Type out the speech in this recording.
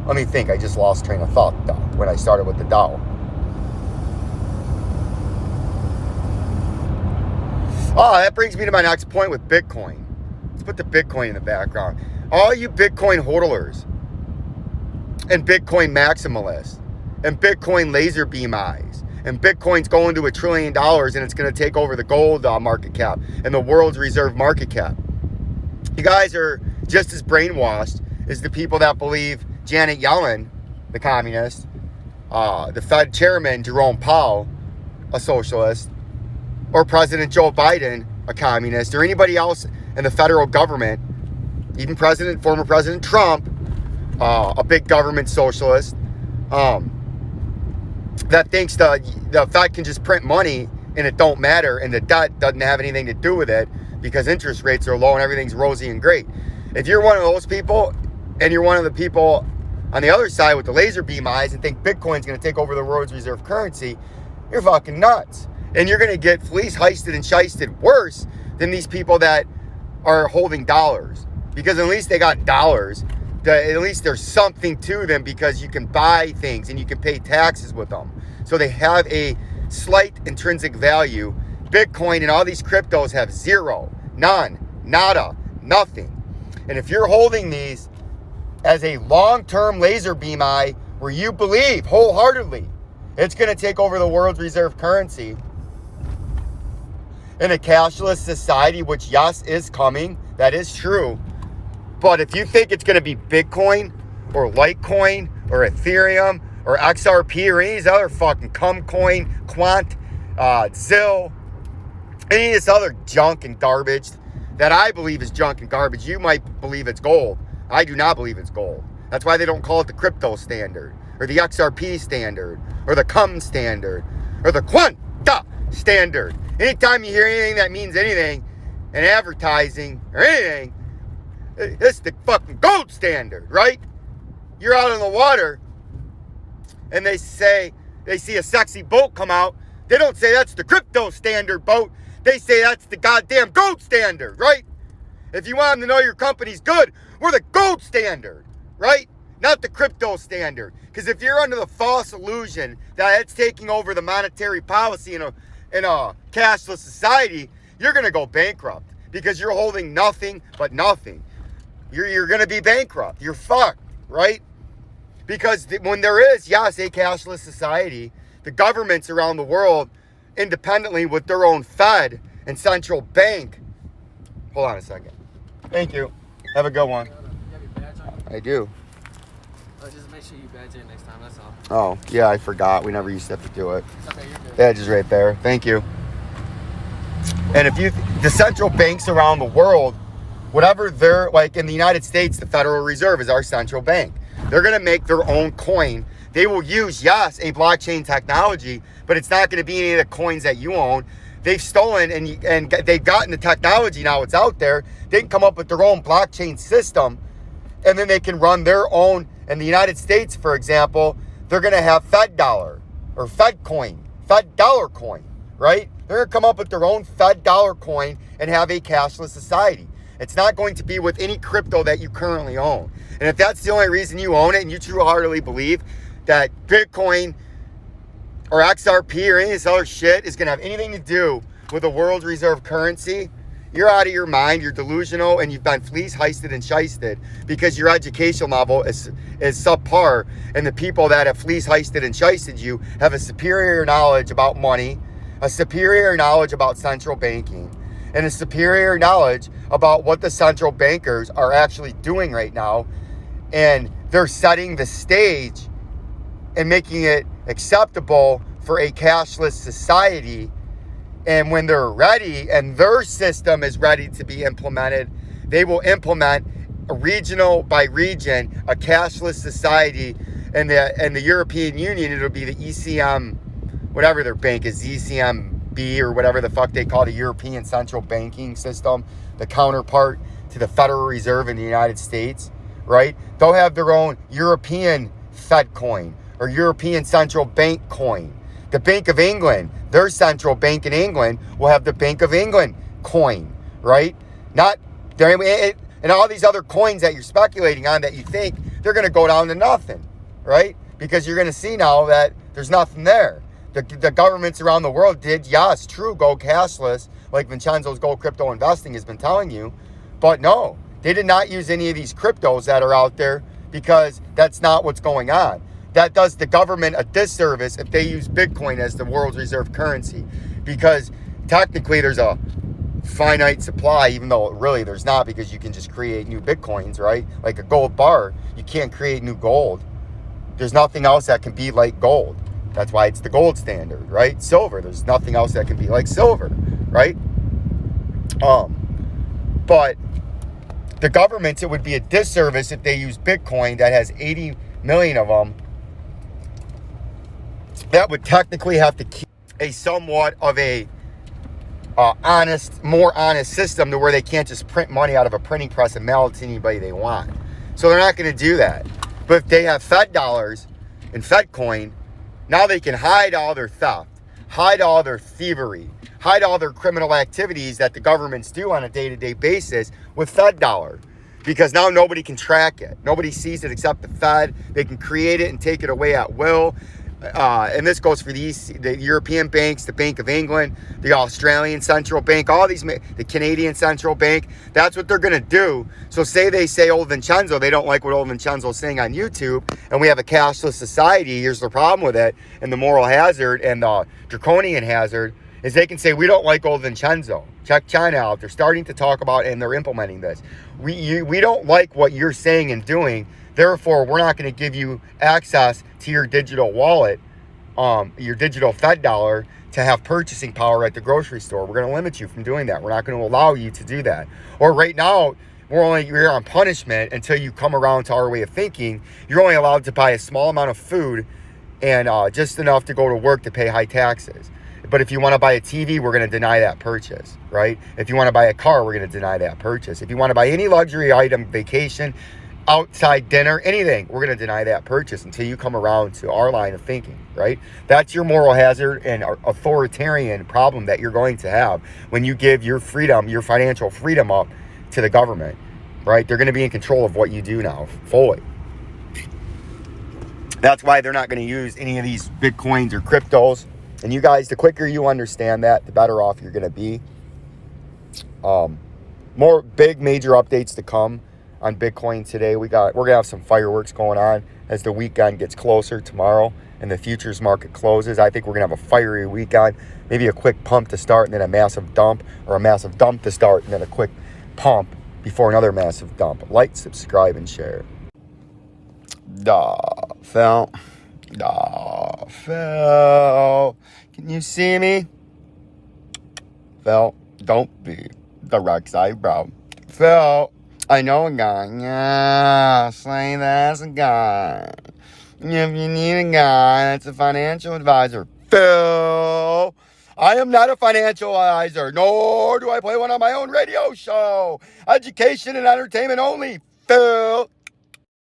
Let me think. I just lost train of thought though when I started with the Dow. Oh, that brings me to my next point with Bitcoin. Let's put the Bitcoin in the background. All you Bitcoin hodlers and Bitcoin maximalists and Bitcoin laser beam eyes and Bitcoin's going to $1 trillion and it's going to take over the gold market cap and the world's reserve market cap. You guys are just as brainwashed as the people that believe Janet Yellen, the communist, the Fed chairman Jerome Powell, a socialist, or President Joe Biden, a communist, or anybody else in the federal government, even former President Trump, a big government socialist, that thinks the Fed can just print money and it don't matter and the debt doesn't have anything to do with it because interest rates are low and everything's rosy and great. If you're one of those people and you're one of the people on the other side with the laser beam eyes and think Bitcoin's going to take over the world's reserve currency, you're fucking nuts. And you're going to get fleeced, heisted, and shysted worse than these people that are holding dollars. Because at least they got dollars. At least there's something to them because you can buy things and you can pay taxes with them. So they have a slight intrinsic value. Bitcoin and all these cryptos have zero, none, nada, nothing. And if you're holding these as a long-term laser beam eye where you believe wholeheartedly it's going to take over the world's reserve currency in a cashless society, which yes, is coming, that is true. But if you think it's going to be Bitcoin or Litecoin or Ethereum or XRP or any of these other fucking Cumcoin, Quant, Zill, any of this other junk and garbage that I believe is junk and garbage, you might believe it's gold. I do not believe it's gold. That's why they don't call it the crypto standard or the XRP standard or the Cum standard or the Quanta standard. Anytime you hear anything that means anything in advertising or anything, it's the fucking gold standard, right? You're out on the water and they see a sexy boat come out. They don't say that's the crypto standard boat. They say that's the goddamn gold standard, right? If you want them to know your company's good, we're the gold standard, right? Not the crypto standard. Because if you're under the false illusion that it's taking over the monetary policy in a cashless society, you're going to go bankrupt because you're holding nothing but nothing. You're going to be bankrupt. You're fucked, right? Because when there is, yes, a cashless society, the governments around the world, independently with their own Fed and central bank. Hold on a second. Thank you. Have a good one. You have your badge on? I do. Just make sure you badge in next time, that's all. Oh, yeah, I forgot. We never used to have to do it. It's okay, you're good. Yeah, just right there. Thank you. And the central banks around the world, whatever they're, like in the United States, the Federal Reserve is our central bank. They're going to make their own coin. They will use, yes, a blockchain technology, but it's not going to be any of the coins that you own. They've stolen and they've gotten the technology. Now it's out there. They can come up with their own blockchain system, and then they can run their own. In the United States, for example, they're going to have Fed dollar or Fed coin, Fed dollar coin, right? They're going to come up with their own Fed dollar coin and have a cashless society. It's not going to be with any crypto that you currently own. And if that's the only reason you own it and you true-heartedly believe that Bitcoin or XRP or any of this other shit is going to have anything to do with the world's reserve currency, you're out of your mind, you're delusional, and you've been fleeced, heisted, and shysted because your educational level is subpar, and the people that have fleeced, heisted, and shysted you have a superior knowledge about money, a superior knowledge about central banking, and a superior knowledge about what the central bankers are actually doing right now, and they're setting the stage and making it acceptable for a cashless society. And when they're ready and their system is ready to be implemented, they will implement a regional by region, a cashless society. And the European Union, it'll be the ECM, whatever their bank is, ECMB or whatever the fuck they call the European Central Banking System, the counterpart to the Federal Reserve in the United States, right? They'll have their own European Fed coin or European Central Bank coin. The Bank of England, their central bank in England, will have the Bank of England coin, right? And all these other coins that you're speculating on that you think they're going to go down to nothing, right? Because you're going to see now that there's nothing there. The governments around the world did, yes, true, go cashless, like Vincenzo's Gold Crypto Investing has been telling you. But no, they did not use any of these cryptos that are out there because that's not what's going on. That does the government a disservice if they use Bitcoin as the world's reserve currency, because technically there's a finite supply, even though really there's not, because you can just create new Bitcoins, right? Like a gold bar, you can't create new gold. There's nothing else that can be like gold. That's why it's the gold standard, right? Silver, there's nothing else that can be like silver, right? But the governments, it would be a disservice if they use Bitcoin that has 80 million of them. That would technically have to keep a somewhat of a more honest system to where they can't just print money out of a printing press and mail it to anybody they want. So they're not going to do that. But if they have Fed dollars and Fed coin, now they can hide all their theft, hide all their thievery, hide all their criminal activities that the governments do on a day-to-day basis with Fed dollar. Because now nobody can track it. Nobody sees it except the Fed. They can create it and take it away at will. And this goes for the European banks, the Bank of England, the Australian Central Bank, all these, the Canadian Central Bank. That's what they're going to do. So they say old Vincenzo, they don't like what old Vincenzo's saying on YouTube, and we have a cashless society. Here's the problem with it, and the moral hazard and the draconian hazard is they can say, we don't like old Vincenzo. Check China out. They're starting to talk about, and they're implementing this. We don't like what you're saying and doing. Therefore, we're not going to give you access to your digital wallet, your digital Fed dollar, to have purchasing power at the grocery store. We're going to limit you from doing that. We're not going to allow you to do that. Or right now, we're on punishment until you come around to our way of thinking. You're only allowed to buy a small amount of food and just enough to go to work to pay high taxes. But if you want to buy a TV, we're going to deny that purchase, right? If you want to buy a car, we're going to deny that purchase. If you want to buy any luxury item, vacation, outside dinner, anything, we're going to deny that purchase until you come around to our line of thinking, right? That's your moral hazard and authoritarian problem that you're going to have when you give your freedom, your financial freedom up to the government, right? They're going to be in control of what you do now, fully. That's why they're not going to use any of these Bitcoins or cryptos. And you guys, the quicker you understand that, the better off you're going to be. More big major updates to come on Bitcoin today. We're gonna have some fireworks going on as the weekend gets closer tomorrow and the futures market closes. I think we're gonna have a fiery weekend, maybe a quick pump to start and then a massive dump, or a massive dump to start and then a quick pump before another massive dump. Like, subscribe, and share. Phil, can you see me? Phil, don't be the Rex eyebrow. Phil, I know a guy. Yeah, say that's a guy. If you need a guy that's a financial advisor, Phil. I am not a financial advisor, nor do I play one on my own radio show. Education and entertainment only, Phil.